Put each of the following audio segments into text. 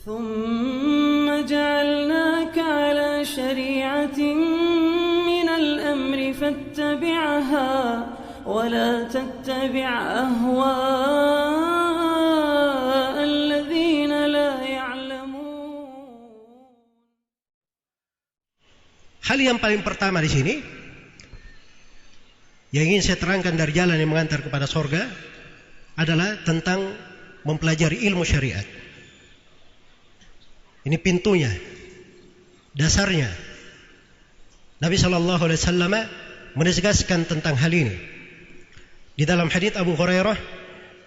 ثم جعلناك على شريعة من الأمر فاتبعها ولا تتبع أهواء الذين لا يعلمون. Hal yang paling pertama di sini yang ingin saya terangkan dari jalan yang mengantar kepada surga adalah tentang mempelajari ilmu syariat. Ini pintunya, dasarnya. Nabi SAW menegaskan tentang hal ini. Di dalam hadits Abu Hurairah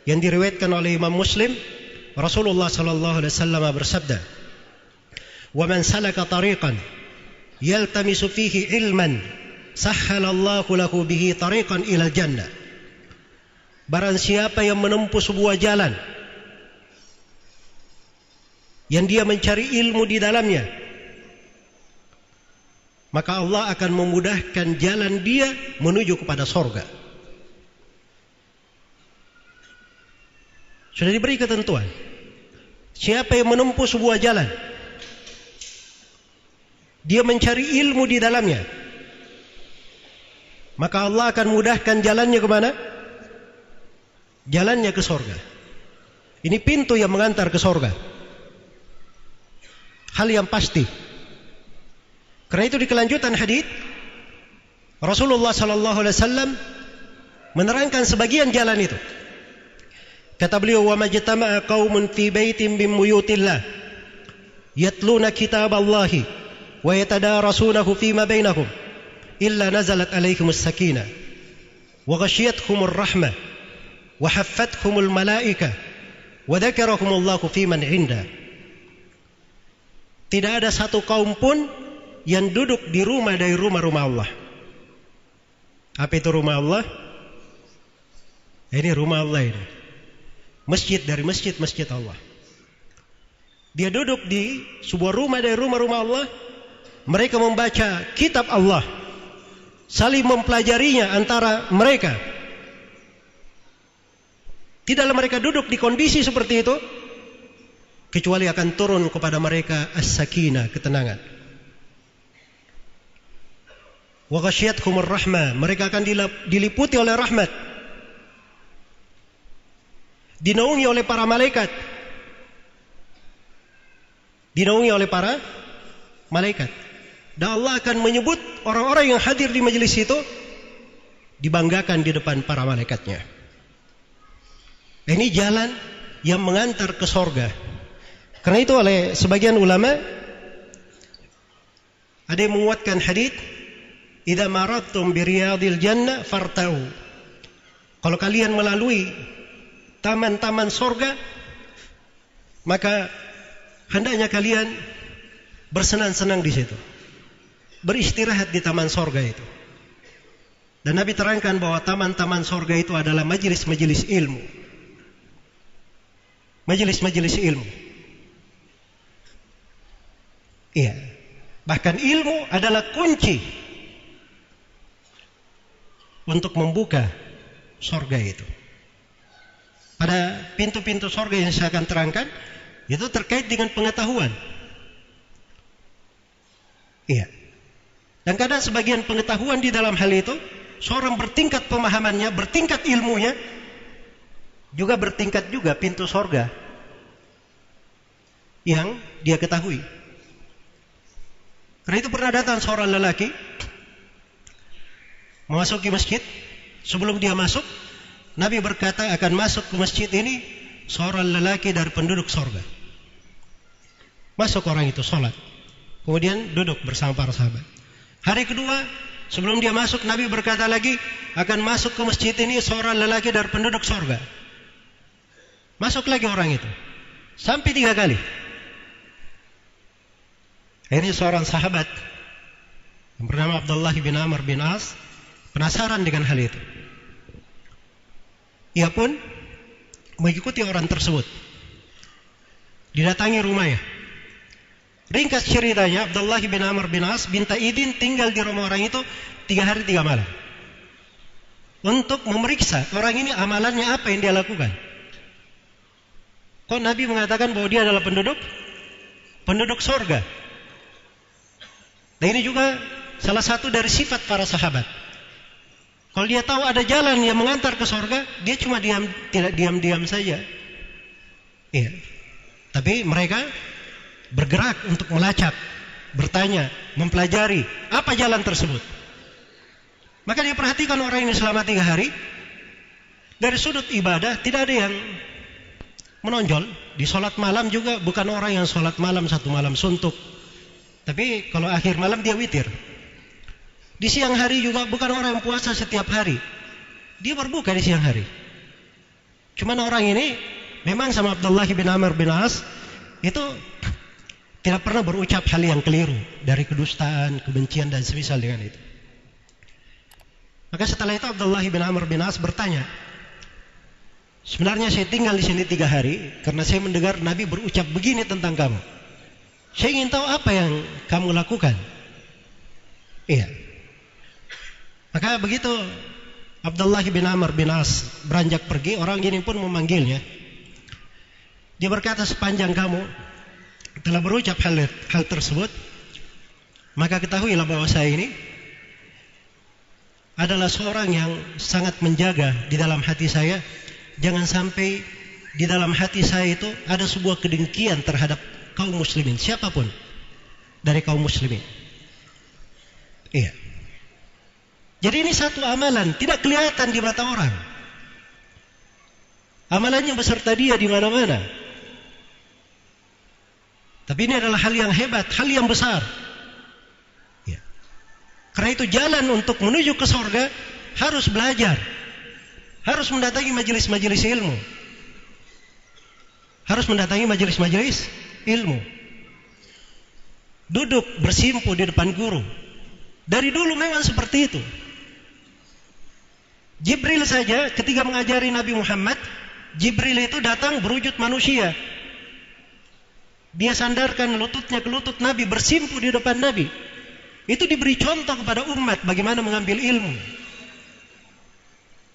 yang diriwayatkan oleh Imam Muslim, Rasulullah SAW bersabda, "Wa man salaka tariqan yaltamisu fihi ilman, sahhalallahu lahu bihi tariqan ilal jannah." Barang siapa yang menempuh sebuah jalan yang dia mencari ilmu di dalamnya, maka Allah akan memudahkan jalan dia menuju kepada surga. Sudah diberi ketentuan. Siapa yang menempuh sebuah jalan, dia mencari ilmu di dalamnya, maka Allah akan mudahkan jalannya kemana? Jalannya ke surga. Ini pintu yang mengantar ke surga. Hal yang pasti. Karena itu di kelanjutan hadits Rasulullah SAW menerangkan sebagian jalan itu. Kata beliau, "Wa majtama'a qaumun fi baitin min buyutillah yatluna kitaballahi wa yatadarasunahu fima bainahum illa nazalat alaihimus sakinah wa ghasyiyatuhumur rahmah wa haffathumul malaikah wa dzakarahumullahu fiman 'inda." Tidak ada satu kaum pun yang duduk di rumah dari rumah-rumah Allah. Apa itu rumah Allah? Ini rumah Allah ini. Masjid dari masjid-masjid Allah. Dia duduk di sebuah rumah dari rumah-rumah Allah. Mereka membaca kitab Allah, saling mempelajarinya antara mereka. Tidaklah mereka duduk di kondisi seperti itu kecuali akan turun kepada mereka as-sakinah, ketenangan. Wa ghasyiyatuhumur rahmah, mereka akan diliputi oleh rahmat. Dinaungi oleh para malaikat. Dinaungi oleh para malaikat. Dan Allah akan menyebut orang-orang yang hadir di majelis itu dibanggakan di depan para malaikatnya. Ini jalan yang mengantar ke surga. Karena itu oleh sebagian ulama ada yang menguatkan hadits, "Idza maradtum bi riyadil jannah fartau." Kalau kalian melalui taman-taman surga, maka hendaknya kalian bersenang-senang di situ. Beristirahat di taman surga itu. Dan Nabi terangkan bahwa taman-taman surga itu adalah majelis-majelis ilmu. Majelis-majelis ilmu. Iya. Bahkan ilmu adalah kunci untuk membuka surga itu. Pada pintu-pintu surga yang saya akan terangkan, itu terkait dengan pengetahuan. Iya. Dan kadang sebagian pengetahuan di dalam hal itu, seorang bertingkat pemahamannya, bertingkat ilmunya, juga bertingkat juga pintu surga yang dia ketahui. Karena itu pernah datang seorang lelaki memasuki masjid. Sebelum dia masuk, Nabi berkata akan masuk ke masjid ini seorang lelaki dari penduduk surga. Masuk orang itu sholat, kemudian duduk bersama para sahabat. Hari kedua, sebelum dia masuk, Nabi berkata lagi akan masuk ke masjid ini seorang lelaki dari penduduk surga. Masuk lagi orang itu sampai 3 kali. Ini seorang sahabat yang bernama Abdullah bin Amr bin As penasaran dengan hal itu. Ia pun mengikuti orang tersebut. Didatangi rumahnya. Ringkas ceritanya, Abdullah bin Amr bin As minta izin tinggal di rumah orang itu 3 hari 3 malam. Untuk memeriksa orang ini amalannya apa yang dia lakukan. Kok Nabi mengatakan bahwa dia adalah penduduk penduduk surga. Dan ini juga salah satu dari sifat para sahabat. Kalau dia tahu ada jalan yang mengantar ke surga, dia cuma tidak diam-diam saja. Iya. Tapi mereka bergerak untuk melacak, bertanya, mempelajari apa jalan tersebut. Maka dia perhatikan orang ini selama 3 hari. Dari sudut ibadah tidak ada yang menonjol. Di sholat malam juga bukan orang yang sholat malam 1 malam suntuk. Tapi kalau akhir malam dia witir. Di siang hari juga bukan orang yang puasa setiap hari. Dia berbuka di siang hari. Cuman orang ini memang sama Abdullah bin Amr bin As itu tidak pernah berucap hal yang keliru dari kedustaan, kebencian dan semisal dengan itu. Maka setelah itu Abdullah bin Amr bin As bertanya, sebenarnya saya tinggal di sini 3 hari karena saya mendengar Nabi berucap begini tentang kamu. Saya ingin tahu apa yang kamu lakukan. Iya. Maka begitu Abdullah bin Amr bin As beranjak pergi, orang ini pun memanggilnya. Dia berkata, sepanjang kamu telah berucap hal tersebut, maka ketahuilah bahwa saya ini adalah seorang yang sangat menjaga di dalam hati saya. Jangan sampai di dalam hati saya itu ada sebuah kedengkian terhadap kaum muslimin, siapapun dari kaum muslimin. Iya. Jadi ini satu amalan, tidak kelihatan di mata orang. Amalannya beserta dia di mana-mana. Tapi ini adalah hal yang hebat, hal yang besar. Ya. Karena itu jalan untuk menuju ke surga harus belajar. Harus mendatangi majelis-majelis ilmu. Harus mendatangi majelis-majelis ilmu. Duduk bersimpu di depan guru. Dari dulu memang seperti itu. Jibril saja ketika mengajari Nabi Muhammad, Jibril itu datang berwujud manusia. Dia sandarkan lututnya ke lutut Nabi, bersimpu di depan Nabi. Itu diberi contoh kepada umat bagaimana mengambil ilmu.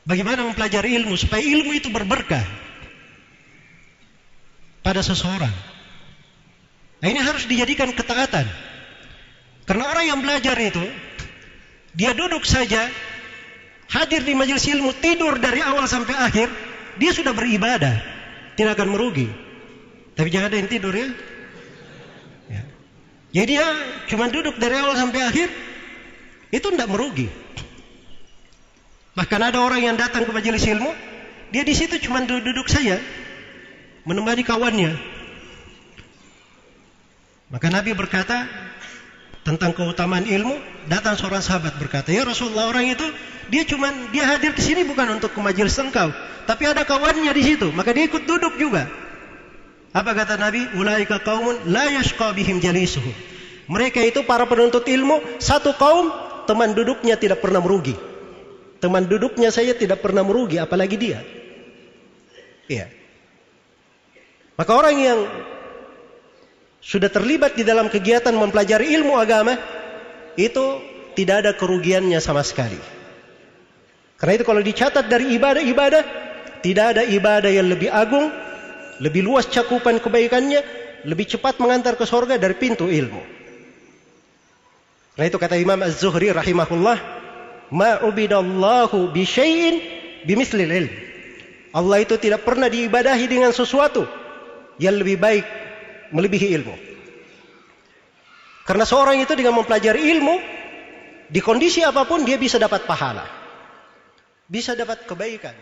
Bagaimana mempelajari ilmu supaya ilmu itu berberkah pada seseorang. Nah, ini harus dijadikan ketaatan. Karena orang yang belajar itu, dia duduk saja, hadir di majelis ilmu, tidur dari awal sampai akhir, dia sudah beribadah, tidak akan merugi. Tapi jangan ada yang tidur ya. Jadi dia cuma duduk dari awal sampai akhir, itu tidak merugi. Bahkan ada orang yang datang ke majelis ilmu, dia di situ cuma duduk saja, menemani kawannya. Maka Nabi berkata tentang keutamaan ilmu, datang seorang sahabat berkata, ya Rasulullah, orang itu dia hadir di sini bukan untuk ke majelis engkau, tapi ada kawannya di situ, maka dia ikut duduk juga. Apa kata Nabi? Ulaika qaumun la yashqa bihim jalisuhum. Mereka itu para penuntut ilmu, satu kaum teman duduknya tidak pernah merugi. Teman duduknya saya tidak pernah merugi, apalagi dia. Iya. Maka orang yang sudah terlibat di dalam kegiatan mempelajari ilmu agama, itu tidak ada kerugiannya sama sekali. Karena itu kalau dicatat dari ibadah-ibadah, tidak ada ibadah yang lebih agung, lebih luas cakupan kebaikannya, lebih cepat mengantar ke surga dari pintu ilmu. Karena itu kata Imam Az-Zuhri rahimahullah, ma ubidallahu bi syai'in bimislil ilm. Allah itu tidak pernah diibadahi dengan sesuatu yang lebih baik melebihi ilmu. Karena seorang itu dengan mempelajari ilmu, di kondisi apapun dia bisa dapat pahala, bisa dapat kebaikan.